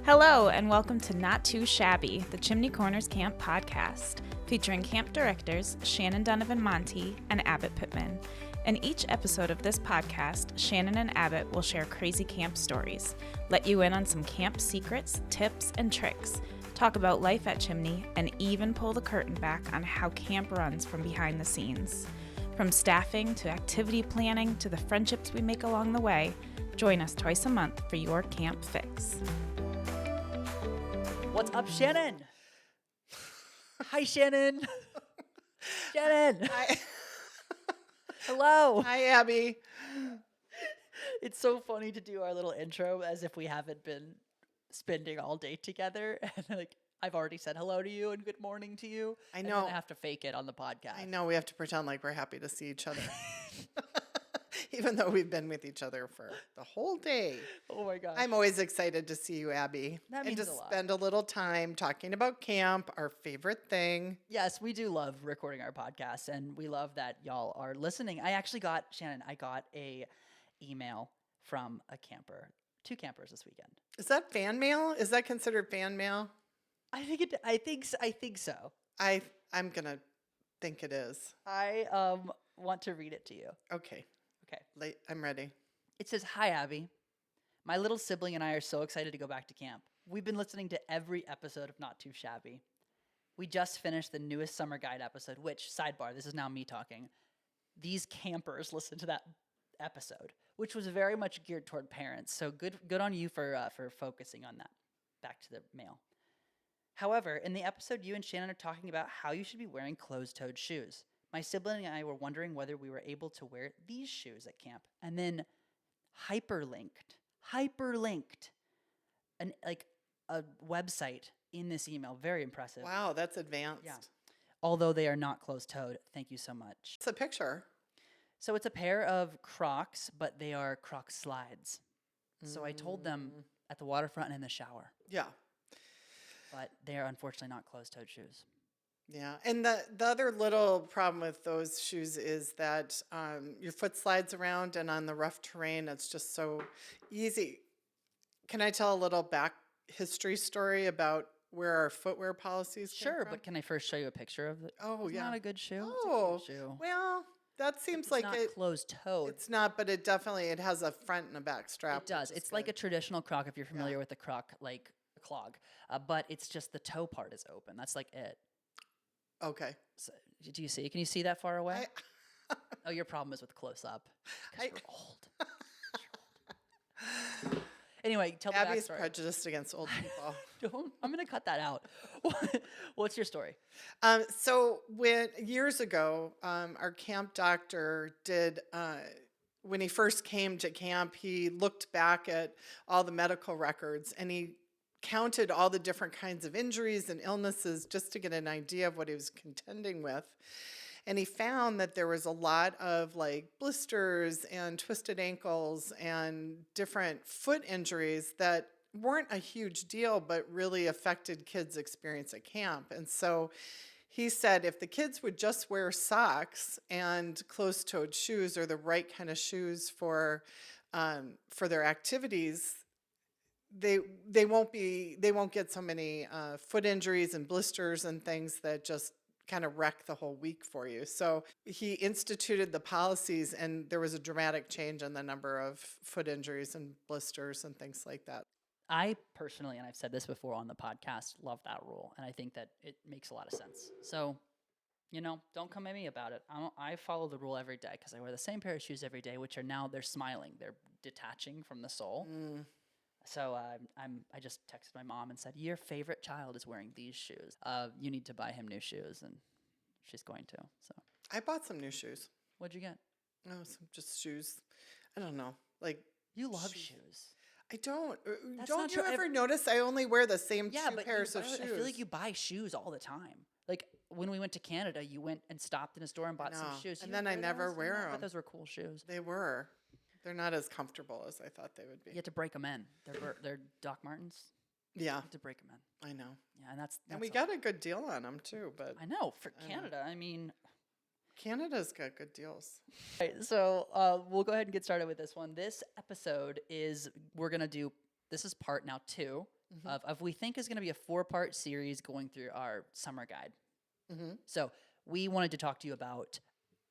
Hello, and welcome to Not Too Shabby, the Chimney Corners Camp podcast, featuring camp directors Shannon Donovan Monty and Abbott Pittman. In each episode of this podcast, Shannon and Abbott will share crazy camp stories, let you in on some camp secrets, tips, and tricks, talk about life at Chimney, and even pull the curtain back on how camp runs from behind the scenes. From staffing to activity planning to the friendships we make along the way, join us twice a month for your camp fix. What's up, Shannon? Hi, Shannon. Shannon. Hi. Hello. Hi, Abby. It's so funny to do our little intro as if we haven't been spending all day together. And like, I've already said hello to you and good morning to you. I And know. then I have to fake it on the podcast. I know we have to pretend like we're happy to see each other. Even though we've been with each other for the whole day. Oh my gosh. I'm always excited to see you, Abby. That means and to a lot. spend a little time talking about camp, our favorite thing. Yes, we do love recording our podcast, and we love that y'all are listening. I actually got, Shannon, I got a email from a camper, 2 campers this weekend. Is that fan mail? Is that considered fan mail? I think so. I'm gonna think it is. I want to read it to you. Okay. Okay. I'm ready. It says, "Hi, Abby. My little sibling and I are so excited to go back to camp. We've been listening to every episode of Not Too Shabby. We just finished the newest summer guide episode, which, sidebar, this is now me talking. These campers listened to that episode, which was very much geared toward parents. So good on you for focusing on that. Back to the mail. However, in the episode, you and Shannon are talking about how you should be wearing closed-toed shoes. My sibling and I were wondering whether we were able to wear these shoes at camp." And then hyperlinked, a website in this email. Very impressive. Wow, that's advanced. Yeah. Although they are not closed-toed. Thank you so much. It's a picture. So it's a pair of Crocs, but they are Croc slides. So I told them at the waterfront and in the shower. Yeah. But they are unfortunately not closed-toed shoes. Yeah, and the other little problem with those shoes is that your foot slides around, and on the rough terrain, it's just so easy. Can I tell a little back history story about where our footwear policies came Sure, from? but can I first show you a picture of it? Oh, It's yeah. not a good shoe. Oh, it's a cute shoe. well, that seems It's like not closed-toed. it's not, but it definitely it has a front and a back strap. It does. which is It's like a good. traditional Croc if you're familiar Yeah. with the Croc, like a clog. But it's just the toe part is open. That's like it. Okay. So, do you see? Can you see that far away? I, Oh, your problem is with close up. Because I- you're old. Anyway, tell the Abby's backstory. prejudiced against old people. I'm going to cut that out. What's your story? So years ago, our camp doctor did, when he first came to camp, he looked back at all the medical records and he counted all the different kinds of injuries and illnesses just to get an idea of what he was contending with. And he found that there was a lot of like blisters and twisted ankles and different foot injuries that weren't a huge deal, but really affected kids' experience at camp. And so he said if the kids would just wear socks and closed-toed shoes or the right kind of shoes for their activities, they won't get so many foot injuries and blisters and things that just kind of wreck the whole week for you. So he instituted the policies, and there was a dramatic change in the number of foot injuries and blisters and things like that. I personally, and I've said this before on the podcast, love that rule. And I think that it makes a lot of sense. So, don't come at me about it. I follow the rule every day because I wear the same pair of shoes every day, which are now, they're smiling. They're detaching from the sole. So I just texted my mom and said, your favorite child is wearing these shoes. You need to buy him new shoes, and she's going to. So I bought some new shoes. what'd you get? No, some just shoes. I don't know. Like, You love shoes. I don't. That's Don't not you true. ever notice I only wear the same Yeah, two but pairs of I shoes? feel like you buy shoes all the time. Like when we went to Canada, you went and stopped in a store and bought some know. shoes. And You then don't I never those? wear I thought 'em. those were cool shoes. They were. They're not as comfortable as I thought they would be. You have to break them in. They're Doc Martens. Yeah, You have to break them in. I know. Yeah, and that's And we all. got a good deal on them too, but I know for I know. Canada. I mean, Canada's got good deals. right, so we'll go ahead and get started with this one. This episode is we're gonna do. This is part now 2 of we think is going to be a 4-part series going through our summer guide. Mm-hmm. So we wanted to talk to you about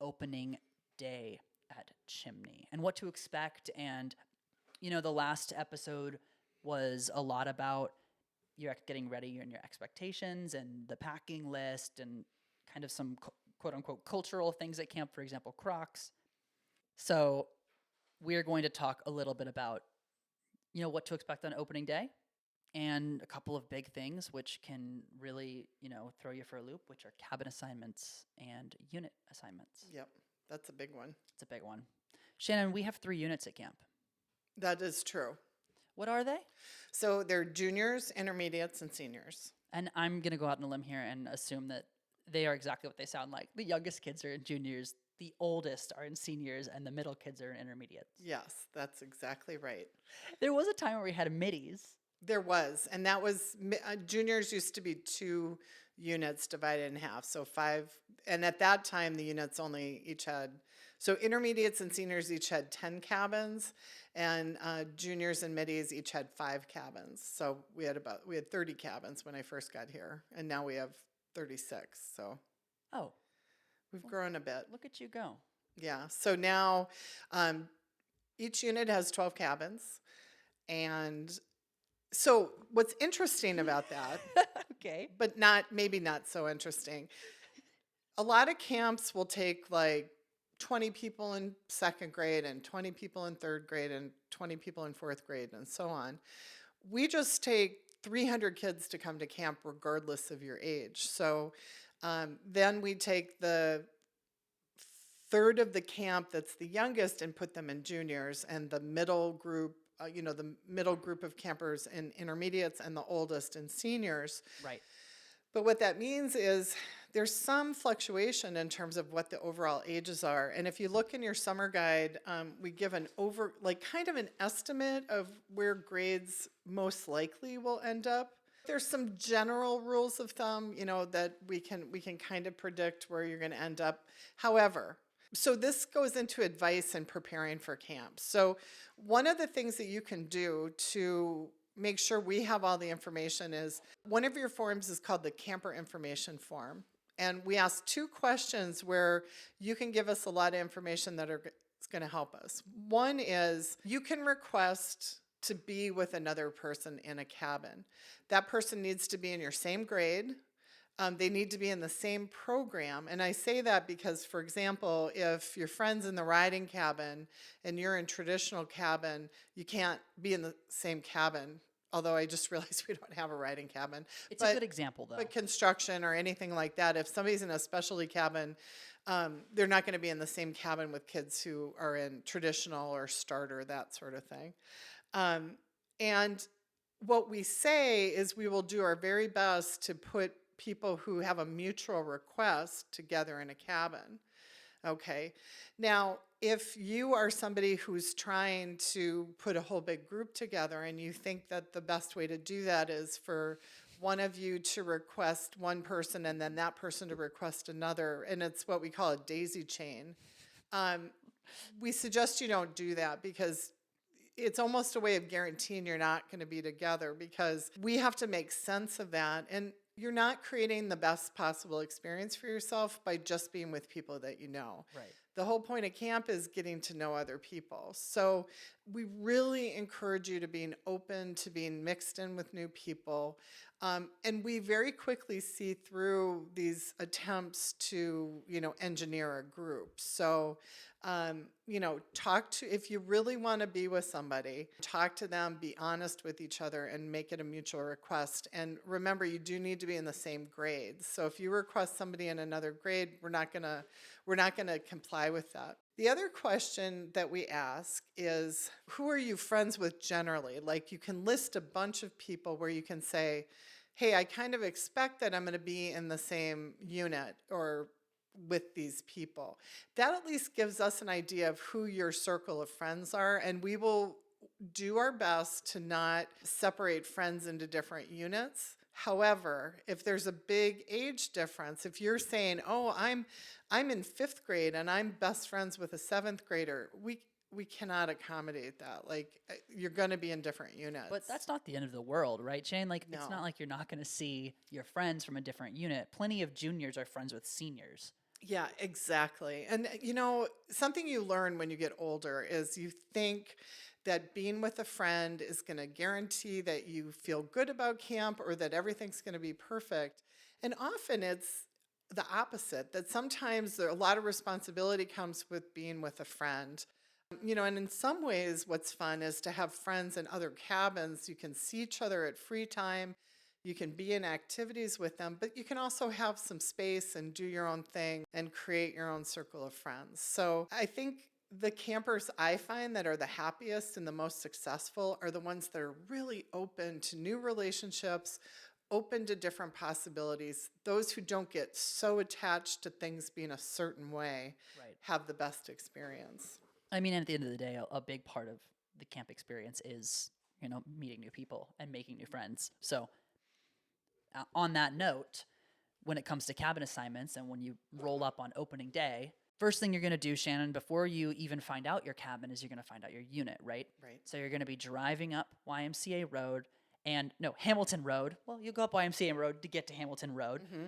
opening day at Chimney and what to expect. And, the last episode was a lot about you're getting ready and your expectations and the packing list and kind of some quote unquote cultural things at camp, for example, Crocs. So we're going to talk a little bit about, what to expect on opening day and a couple of big things which can really, throw you for a loop, which are cabin assignments and unit assignments. Yep, that's a big one. It's a big one. Shannon, we have 3 units at camp. That is true. What are they? So they're juniors, intermediates, and seniors. And I'm going to go out on a limb here and assume that they are exactly what they sound like. The youngest kids are in juniors, the oldest are in seniors, and the middle kids are in intermediates. Yes, that's exactly right. There was a time where we had middies. There was, and that was juniors used to be 2 units divided in half, so 5. And at that time, the units only each had, so intermediates and seniors each had 10 cabins, and juniors and middies each had 5 cabins. So we had 30 cabins when I first got here, and now we have 36. So we've grown a bit. Look at you go. Yeah. So now each unit has 12 cabins, and so what's interesting about that, Okay. but maybe not so interesting, a lot of camps will take like 20 people in 2nd grade and 20 people in 3rd grade and 20 people in 4th grade and so on. We just take 300 kids to come to camp regardless of your age. So then we take the third of the camp that's the youngest and put them in juniors, and the middle group, the middle group of campers in intermediates, and the oldest in seniors. Right. But what that means is there's some fluctuation in terms of what the overall ages are. And if you look in your summer guide, we give kind of an estimate of where grades most likely will end up. There's some general rules of thumb, that we can kind of predict where you're going to end up. However, so this goes into advice in preparing for camp. So one of the things that you can do to make sure we have all the information is one of your forms is called the camper information form. And we ask 2 questions where you can give us a lot of information that is going to help us. One is you can request to be with another person in a cabin. That person needs to be in your same grade. They need to be in the same program. And I say that because, for example, if your friend's in the riding cabin and you're in traditional cabin, you can't be in the same cabin. Although I just realized we don't have a riding cabin. It's a good example, though. But construction or anything like that, if somebody's in a specialty cabin, they're not going to be in the same cabin with kids who are in traditional or starter, that sort of thing. And what we say is we will do our very best to put people who have a mutual request together in a cabin. Okay. Now, if you are somebody who's trying to put a whole big group together and you think that the best way to do that is for one of you to request one person and then that person to request another, and it's what we call a daisy chain, we suggest you don't do that because it's almost a way of guaranteeing you're not going to be together, because we have to make sense of that. And you're not creating the best possible experience for yourself by just being with people that you know. Right. The whole point of camp is getting to know other people. So we really encourage you to being open to being mixed in with new people. And we very quickly see through these attempts to, engineer a group. So, if you really want to be with somebody, talk to them, be honest with each other, and make it a mutual request. And remember, you do need to be in the same grade. So if you request somebody in another grade, we're not gonna comply with that. The other question that we ask is, who are you friends with generally? Like, you can list a bunch of people where you can say, hey, I kind of expect that I'm going to be in the same unit or with these people. That at least gives us an idea of who your circle of friends are, and we will do our best to not separate friends into different units. However, if there's a big age difference, if you're saying, oh, I'm in 5th grade and I'm best friends with a 7th grader, we cannot accommodate that. Like, you're going to be in different units. But that's not the end of the world, right, Shane? Like, it's No. not like you're not going to see your friends from a different unit. Plenty of juniors are friends with seniors. Yeah, exactly. And something you learn when you get older is you think that being with a friend is going to guarantee that you feel good about camp or that everything's going to be perfect. And often it's the opposite, that sometimes a lot of responsibility comes with being with a friend. And in some ways, what's fun is to have friends in other cabins. You can see each other at free time. You can be in activities with them, but you can also have some space and do your own thing and create your own circle of friends. So I think the campers I find that are the happiest and the most successful are the ones that are really open to new relationships, open to different possibilities. Those who don't get so attached to things being a certain way have the best experience. I mean, at the end of the day, a big part of the camp experience is, meeting new people and making new friends. So on that note, when it comes to cabin assignments and when you roll up on opening day, first thing you're going to do, Shannon, before you even find out your cabin is you're going to find out your unit, right? Right. So you're going to be driving up YMCA Road Hamilton Road. Well, you go up YMCA Road to get to Hamilton Road. Mm-hmm.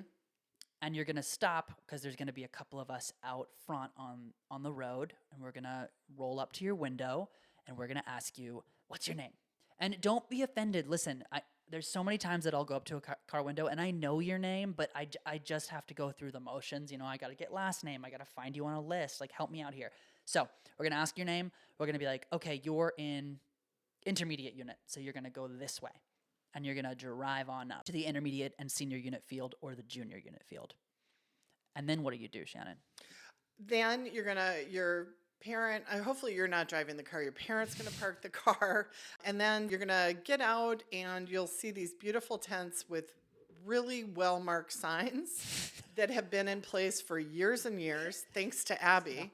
And you're going to stop because there's going to be a couple of us out front on the road. And we're going to roll up to your window and we're going to ask you, what's your name? And don't be offended. Listen, there's so many times that I'll go up to a car window and I know your name, but I just have to go through the motions. I got to get last name. I got to find you on a list. Like, help me out here. So we're going to ask your name. We're going to be like, okay, you're in intermediate unit. So you're going to go this way. And you're going to drive on up to the intermediate and senior unit field or the junior unit field. And then what do you do, Shannon? Then your parent, hopefully you're not driving the car, your parent's going to park the car. And then you're going to get out and you'll see these beautiful tents with really well-marked signs that have been in place for years and years, thanks to Abby.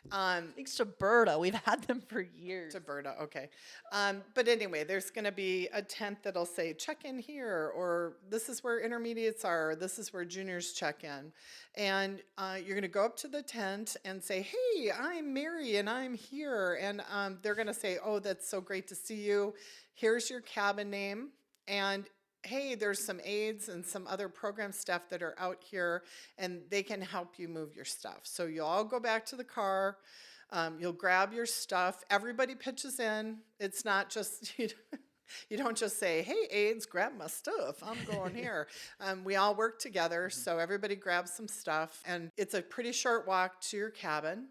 Thanks to Berta. We've had them for years. To Berta, okay. But anyway, there's going to be a tent that'll say, check in here, or this is where intermediates are, or this is where juniors check in. And you're going to go up to the tent and say, hey, I'm Mary, and I'm here. And they're going to say, oh, that's so great to see you. Here's your cabin name. And hey, there's some aides and some other program staff that are out here, and they can help you move your stuff. So you'll all go back to the car. You'll grab your stuff. Everybody pitches in. It's not just, you don't just say, hey, aides, grab my stuff. I'm going here. We all work together, so everybody grabs some stuff. And it's a pretty short walk to your cabin.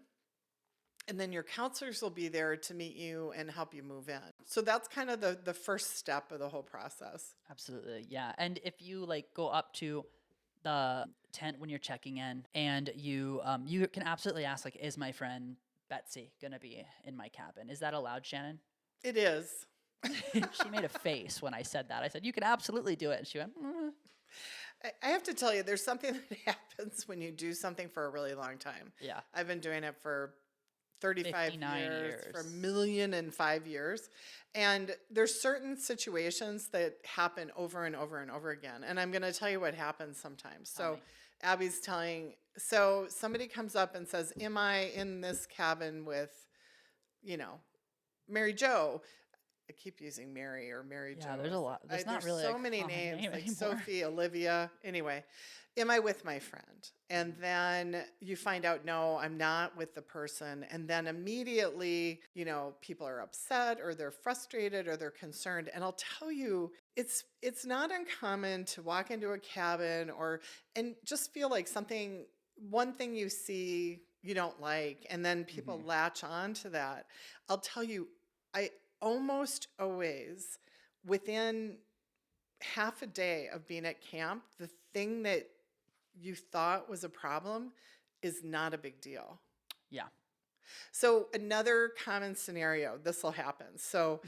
And then your counselors will be there to meet you and help you move in. So that's kind of the first step of the whole process. Absolutely, yeah. And if you go up to the tent when you're checking in, and you can absolutely ask, is my friend Betsy gonna be in my cabin? Is that allowed, Shannon? It is. She made a face when I said that. I said, you can absolutely do it. And she went, I have to tell you, there's something that happens when you do something for a really long time. Yeah. I've been doing it for 35 years. For 1,000,005 years. And there's certain situations that happen over and over and over again. And I'm going to tell you what happens sometimes. So Abby's so somebody comes up and says, am I in this cabin with, Mary Jo? I keep using Mary or Mary Jo. Yeah, there's a lot. There's not really so a many common names, name like anymore. Sophie, Olivia. Anyway, am I with my friend? And then you find out, no, I'm not with the person. And then immediately, people are upset or they're frustrated or they're concerned. And I'll tell you, it's not uncommon to walk into a cabin and just feel like one thing you see you don't like, and then people latch on to that. I'll tell you, I almost always, within half a day of being at camp, the thing that you thought was a problem is not a big deal. Yeah. So another common scenario, this will happen. So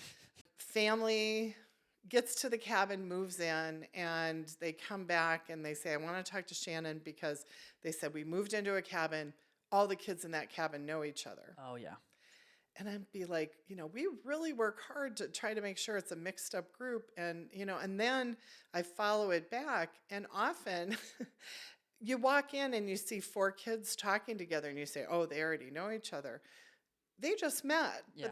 family gets to the cabin, moves in, and they come back and they say, I want to talk to Shannon because they said we moved into a cabin. All the kids in that cabin know each other. Oh, yeah. And I'd be like, we really work hard to try to make sure it's a mixed up group. And, and then I follow it back. And often you walk in and you see 4 kids talking together and you say, oh, they already know each other. they just met, Yeah.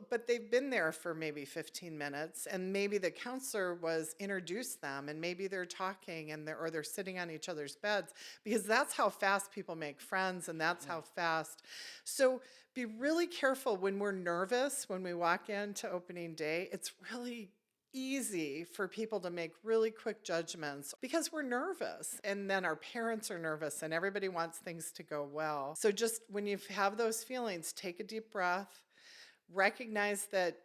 but they've been there for maybe 15 minutes, and maybe the counselor was introduced them, and maybe they're talking or they're sitting on each other's beds, because that's how fast people make friends, and that's how fast. So be really careful when we're nervous when we walk into opening day. It's really easy for people to make really quick judgments because we're nervous, and then our parents are nervous, and everybody wants things to go well. So just when you have those feelings, take a deep breath, recognize that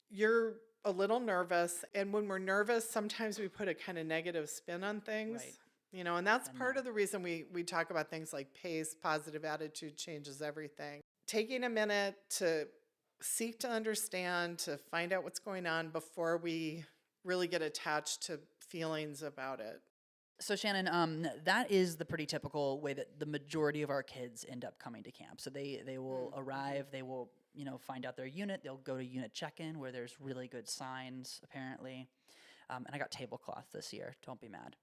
you're a little nervous, and when we're nervous, sometimes we put a kind of negative spin on things. Right. And that's Been part there. of the reason we talk about things like pace. Positive attitude changes everything. Taking a minute to seek to understand, to find out what's going on before we really get attached to feelings about it. So Shannon, that is the pretty typical way that the majority of our kids end up coming to camp. So they will arrive, they will find out their unit, they'll go to unit check-in where there's really good signs apparently. And I got tablecloth this year. Don't be mad.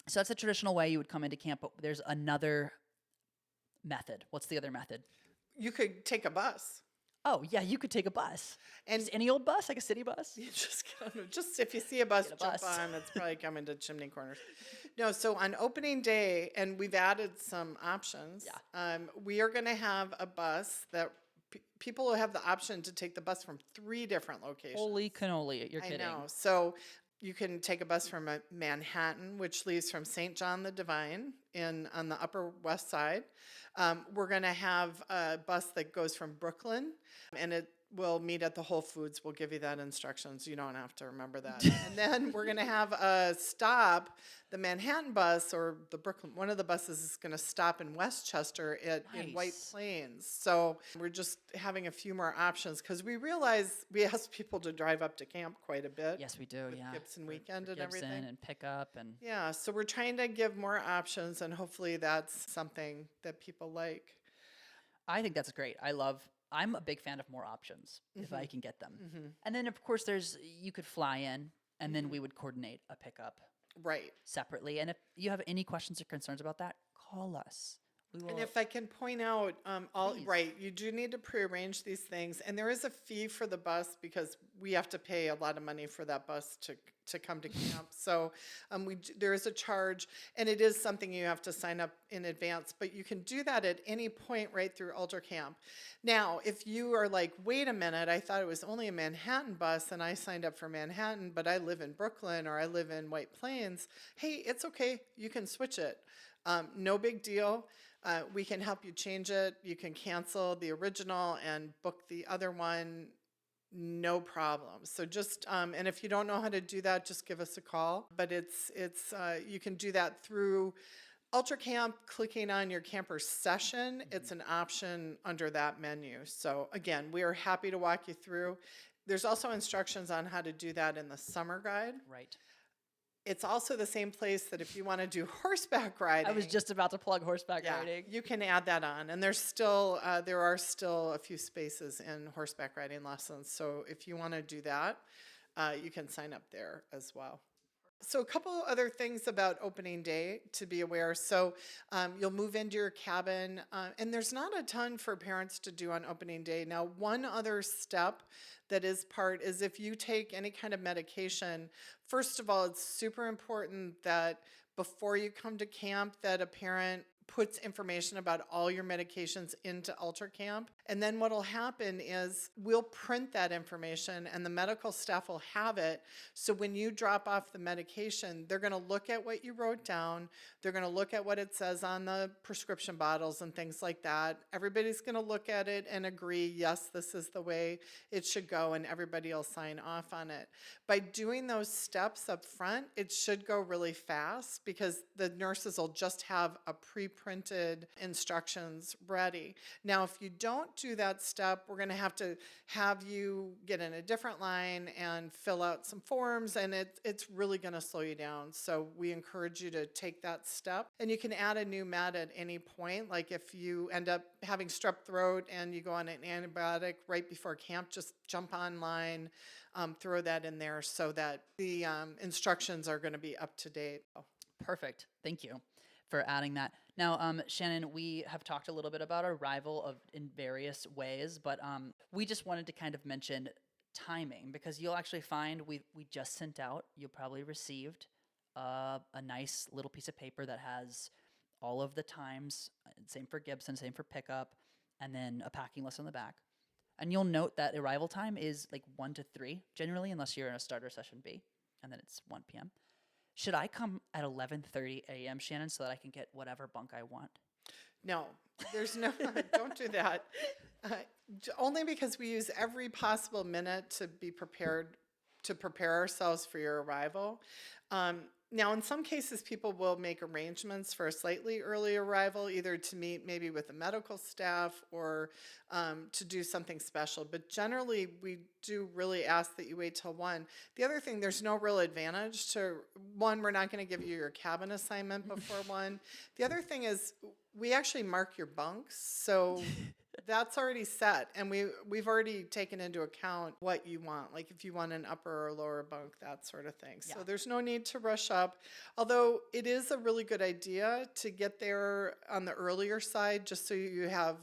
So that's the traditional way you would come into camp, but there's another method. What's the other method? You could take a bus. Oh yeah, you could take a bus. And Just any old bus, like a city bus. you just if you see a bus, Get a jump bus. on. It's probably coming to Chimney Corners. No, so on opening day, and we've added some options. Yeah. We are going to have a bus that people will have the option to take the bus from 3 different locations. Holy cannoli, you're kidding. I know. So you can take a bus from Manhattan, which leaves from St. John the Divine on the Upper West Side. We're going to have a bus that goes from Brooklyn, and it will meet at the Whole Foods. We'll give you that instructions. You don't have to remember that. And then we're going to have a stop. The Manhattan bus or the Brooklyn, one of the buses is going to stop in Westchester in White Nice. Plains. So we're just having a few more options because we realize we ask people to drive up to camp quite a bit. Yes, we do. With Yeah. Gibson weekend and Gibson everything. and pickup and Yeah, so we're trying to give more options, and hopefully that's something that people like. I think that's great. I'm a big fan of more options if I can get them. And then of course you could fly in and then we would coordinate a pickup Right. separately. And if you have any questions or concerns about that, call us. We will. And if I can point out, Please. right, you do need to prearrange these things, and there is a fee for the bus because we have to pay a lot of money for that bus to come to camp. So there is a charge, and it is something you have to sign up in advance. But you can do that at any point right through Ultra Camp. Now, if you are like, wait a minute, I thought it was only a Manhattan bus, and I signed up for Manhattan, but I live in Brooklyn or I live in White Plains. Hey, it's okay. You can switch it. No big deal. We can help you change it. You can cancel the original and book the other one, no problem. So just, and if you don't know how to do that, just give us a call. But you can do that through Ultra Camp, clicking on your camper session. It's an option under that menu. So again, we are happy to walk you through. There's also instructions on how to do that in the summer guide. Right. It's also the same place that if you want to do horseback riding. I was just about to plug horseback riding. You can add that on, and there are still a few spaces in horseback riding lessons. So if you want to do that, you can sign up there as well. So a couple other things about opening day to be aware. So you'll move into your cabin, and there's not a ton for parents to do on opening day. Now, one other step that is part is if you take any kind of medication, first of all, it's super important that before you come to camp that a parent puts information about all your medications into Ultra Camp. And then what'll happen is we'll print that information and the medical staff will have it. So when you drop off the medication, they're going to look at what you wrote down. They're going to look at what it says on the prescription bottles and things like that. Everybody's going to look at it and agree, yes, this is the way it should go, and everybody will sign off on it. By doing those steps up front, it should go really fast because the nurses will just have a pre-printed instructions ready. Now, if you don't do that step, we're going to have you get in a different line and fill out some forms, and it's really going to slow you down. So we encourage you to take that step. And you can add a new med at any point. Like if you end up having strep throat and you go on an antibiotic right before camp, just jump online, throw that in there so that the instructions are going to be up to date. Perfect. Thank you. for adding that. Now, Shannon, we have talked a little bit about our arrival in various ways, but we just wanted to kind of mention timing, because you'll actually find we just sent out, you probably received a nice little piece of paper that has all of the times, same for Gibson, same for pickup, and then a packing list on the back. And you'll note that arrival time is like 1 to 3 generally, unless you're in a starter session B, and then it's 1 p.m. Should I come at 11:30 a.m., Shannon, so that I can get whatever bunk I want? No, there's no, don't do that. Only because we use every possible minute to be prepared, to prepare ourselves for your arrival. Now, in some cases, people will make arrangements for a slightly early arrival, either to meet maybe with the medical staff or to do something special. But generally, we do really ask that you wait till 1. The other thing, there's no real advantage to 1. We're not going to give you your cabin assignment before 1. The other thing is we actually mark your bunks, so that's already set, and we've already taken into account what you want, like if you want an upper or lower bunk, that sort of thing. So there's no need to rush up, although it is a really good idea to get there on the earlier side, just so you have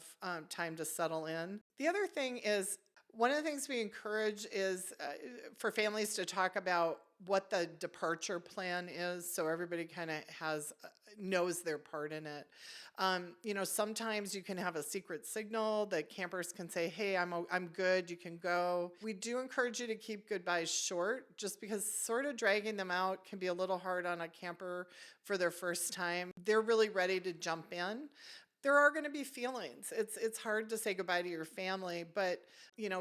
time to settle in. The other thing is, one of the things we encourage is for families to talk about what the departure plan is, so everybody kind of knows their part in it. Sometimes you can have a secret signal that campers can say, "Hey, I'm good, you can go." We do encourage you to keep goodbyes short, just because sort of dragging them out can be a little hard on a camper for their first time. They're really ready to jump in. There are going to be feelings. It's hard to say goodbye to your family, but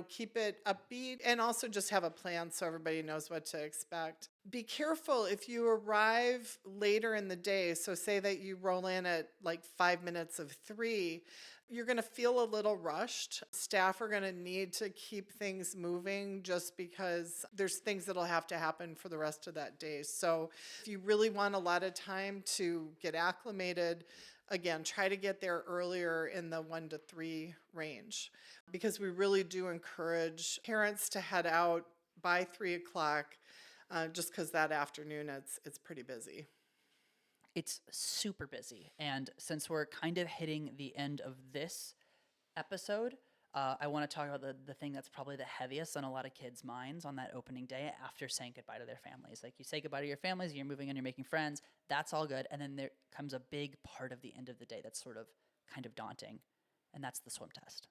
keep it upbeat, and also just have a plan so everybody knows what to expect. Be careful if you arrive later in the day. So say that you roll in at like 5 minutes of 3, you're going to feel a little rushed. Staff are going to need to keep things moving, just because there's things that'll have to happen for the rest of that day. So if you really want a lot of time to get acclimated, again, try to get there earlier in the 1 to 3 range, because we really do encourage parents to head out by 3 o'clock, just because that afternoon it's pretty busy. It's super busy. And since we're kind of hitting the end of this episode, I want to talk about the thing that's probably the heaviest on a lot of kids' minds on that opening day after saying goodbye to their families. Like, you say goodbye to your families, you're moving and you're making friends. That's all good. And then there comes a big part of the end of the day that's sort of kind of daunting, and that's the swim test.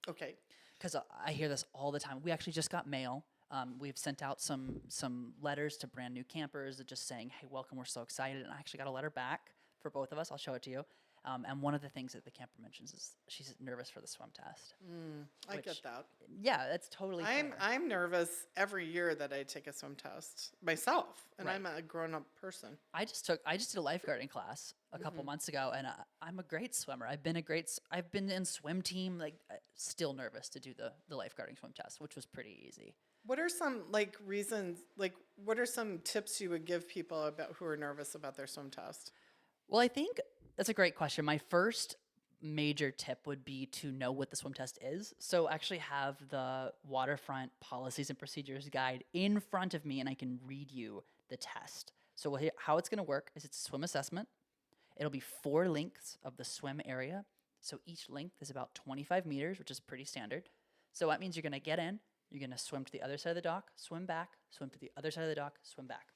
Okay. Because I hear this all the time. We actually just got mail. We've sent out some letters to brand new campers just saying, "Hey, welcome, we're so excited." And I actually got a letter back for both of us. I'll show it to you. And one of the things that the camper mentions is she's nervous for the swim test. I get that. Yeah, that's totally fair. I'm nervous every year that I take a swim test myself, and Right. I'm a grown-up person. I just did a lifeguarding class a couple months ago, and I'm a great swimmer. I've been in swim team, still nervous to do the lifeguarding swim test, which was pretty easy. What are some reasons, what are some tips you would give people about who are nervous about their swim test? Well, I think that's a great question. My first major tip would be to know what the swim test is. So actually have the Waterfront Policies and Procedures Guide in front of me, and I can read you the test. So how it's going to work is it's a swim assessment. It'll be 4 lengths of the swim area. So each length is about 25 meters, which is pretty standard. So that means you're going to get in, you're going to swim to the other side of the dock, swim back, swim to the other side of the dock, swim back.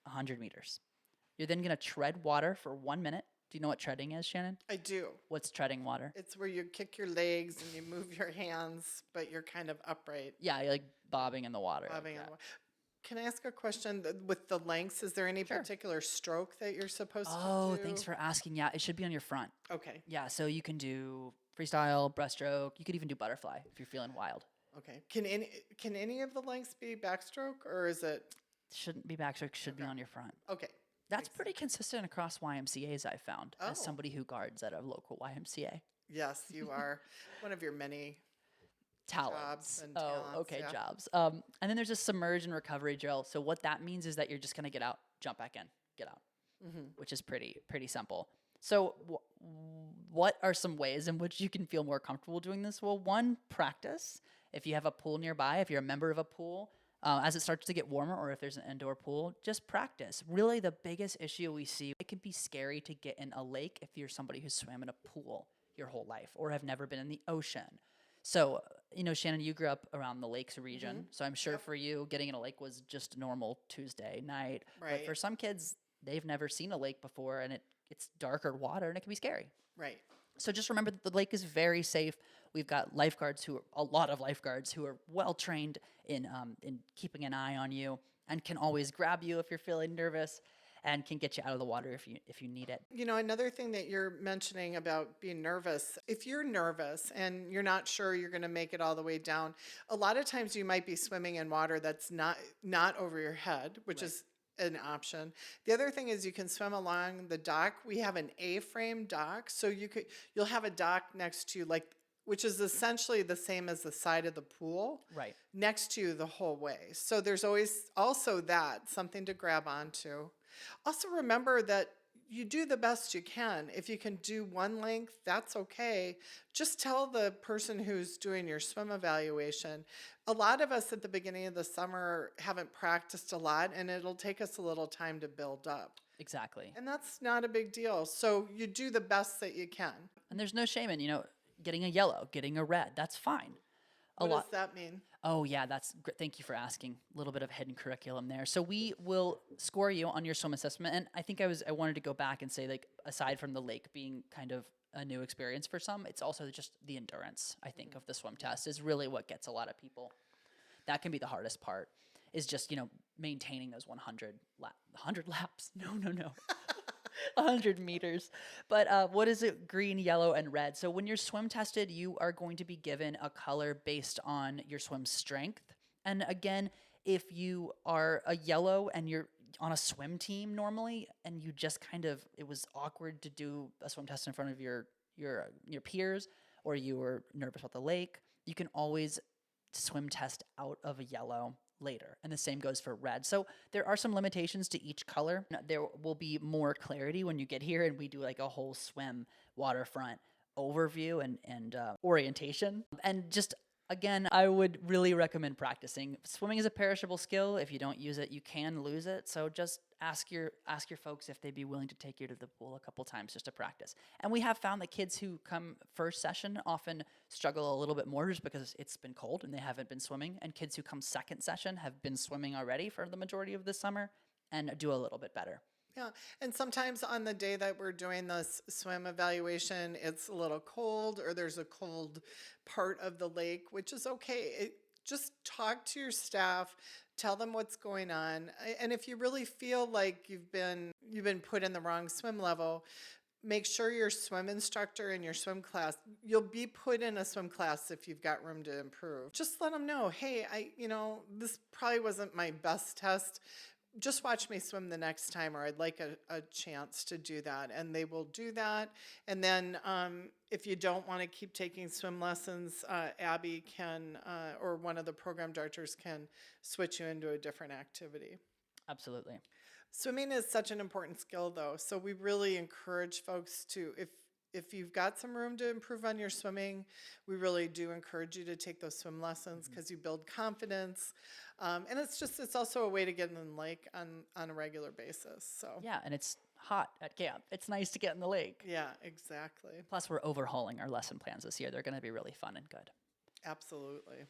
100 meters. You're then going to tread water for 1 minute. Do you know what treading is, Shannon? I do. What's treading water? It's where you kick your legs and you move your hands, but you're kind of upright. Yeah, you're like bobbing in the water. Bobbing like on the Can I ask a question? With the lengths, is there any Sure. particular stroke that you're supposed to do? Oh, thanks for asking. Yeah, it should be on your front. Okay. Yeah, so you can do freestyle, breaststroke. You could even do butterfly if you're feeling wild. Okay. Can any of the lengths be backstroke, or is it? Shouldn't be backstroke, should be on your front. Okay. That's pretty consistent across YMCAs, I've found, as Oh. somebody who guards at a local YMCA. Yes, you are one of your many Talents. jobs and Oh, talents, okay, yeah. jobs. And then there's a submerge and recovery drill. So what that means is that you're just going to get out, jump back in, get out, which is pretty simple. So what are some ways in which you can feel more comfortable doing this? Well, one, practice. If you have a pool nearby, if you're a member of a pool, As it starts to get warmer, or if there's an indoor pool, just practice. Really, the biggest issue we see, it can be scary to get in a lake if you're somebody who's swam in a pool your whole life or have never been in the ocean. So, Shannon, you grew up around the lakes region. So I'm sure for you, getting in a lake was just a normal Tuesday night. Right. But for some kids, they've never seen a lake before, and it's darker water, and it can be scary. Right. So just remember that the lake is very safe. We've got a lot of lifeguards who are well trained in keeping an eye on you and can always grab you if you're feeling nervous and can get you out of the water if you need it. Another thing that you're mentioning about being nervous, if you're nervous and you're not sure you're going to make it all the way down, a lot of times you might be swimming in water that's not over your head, which is an option. The other thing is you can swim along the dock. We have an A-frame dock, so you'll have a dock next to you, which is essentially the same as the side of the pool, Right. next to you the whole way. So there's always also something to grab onto. Also remember that you do the best you can. If you can do one length, that's okay. Just tell the person who's doing your swim evaluation. A lot of us at the beginning of the summer haven't practiced a lot, and it'll take us a little time to build up. Exactly. And that's not a big deal. So you do the best that you can. And there's no shame in, getting a yellow, getting a red. That's fine. What does that mean? Oh, yeah, that's great. Thank you for asking. A little bit of hidden curriculum there. So we will score you on your swim assessment. And I think I wanted to go back and say, aside from the lake being kind of a new experience for some, it's also just the endurance, I think, of the swim test is really what gets a lot of people. That can be the hardest part, is just, maintaining those 100 laps. No. 100 meters. But what is it? Green, yellow, and red. So when you're swim tested, you are going to be given a color based on your swim strength. And again, if you are a yellow and you're on a swim team normally, and you just it was awkward to do a swim test in front of your peers, or you were nervous about the lake, you can always swim test out of a yellow later. And the same goes for red. So there are some limitations to each color. There will be more clarity when you get here and we do a whole swim waterfront overview and orientation. And just, again, I would really recommend practicing. Swimming is a perishable skill. If you don't use it, you can lose it. So just ask your folks if they'd be willing to take you to the pool a couple times just to practice. And we have found that kids who come first session often struggle a little bit more just because it's been cold and they haven't been swimming. And kids who come second session have been swimming already for the majority of the summer and do a little bit better. Yeah, and sometimes on the day that we're doing this swim evaluation, it's a little cold or there's a cold part of the lake, which is okay. Just talk to your staff, tell them what's going on. And if you really feel like you've been put in the wrong swim level, make sure your swim instructor in your swim class, you'll be put in a swim class if you've got room to improve. Just let them know, hey, this probably wasn't my best test. Just watch me swim the next time, or I'd like a chance to do that. And they will do that. And then if you don't want to keep taking swim lessons, Abby can, or one of the program directors can switch you into a different activity. Absolutely. Swimming is such an important skill, though. So we really encourage folks to, if you've got some room to improve on your swimming, we really do encourage you to take those swim lessons because you build confidence. And it's also a way to get in the lake on a regular basis. So yeah, and it's hot at camp. It's nice to get in the lake. Yeah, exactly. Plus, we're overhauling our lesson plans this year. They're going to be really fun and good. Absolutely.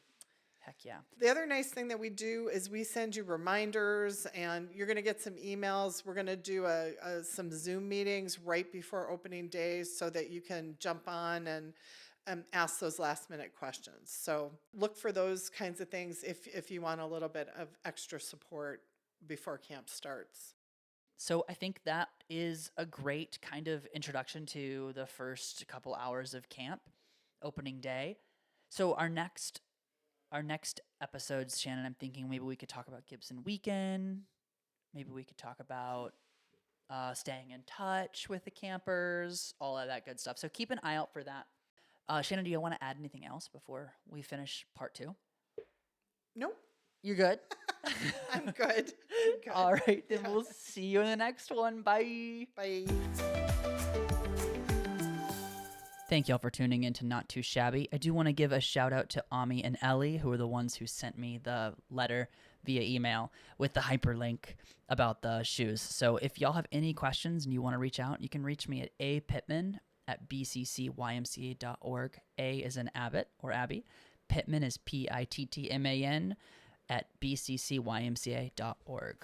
Heck yeah. The other nice thing that we do is we send you reminders, and you're going to get some emails. We're going to do some Zoom meetings right before opening days so that you can jump on and ask those last minute questions. So look for those kinds of things if you want a little bit of extra support before camp starts. So I think that is a great kind of introduction to the first couple hours of camp, opening day. So our next episodes, Shannon, I'm thinking maybe we could talk about Gibson Weekend. Maybe we could talk about staying in touch with the campers, all of that good stuff. So keep an eye out for that. Shannon, do you want to add anything else before we finish part 2? Nope. You're good? I'm good. All right, then we'll see you in the next one. Bye. Bye. Thank y'all for tuning in to Not Too Shabby. I do want to give a shout out to Ami and Ellie, who are the ones who sent me the letter via email with the hyperlink about the shoes. So if y'all have any questions and you want to reach out, you can reach me at apittman@bccymca.org. A is in Abbott or Abby. Pittman is Pittman at bccymca.org.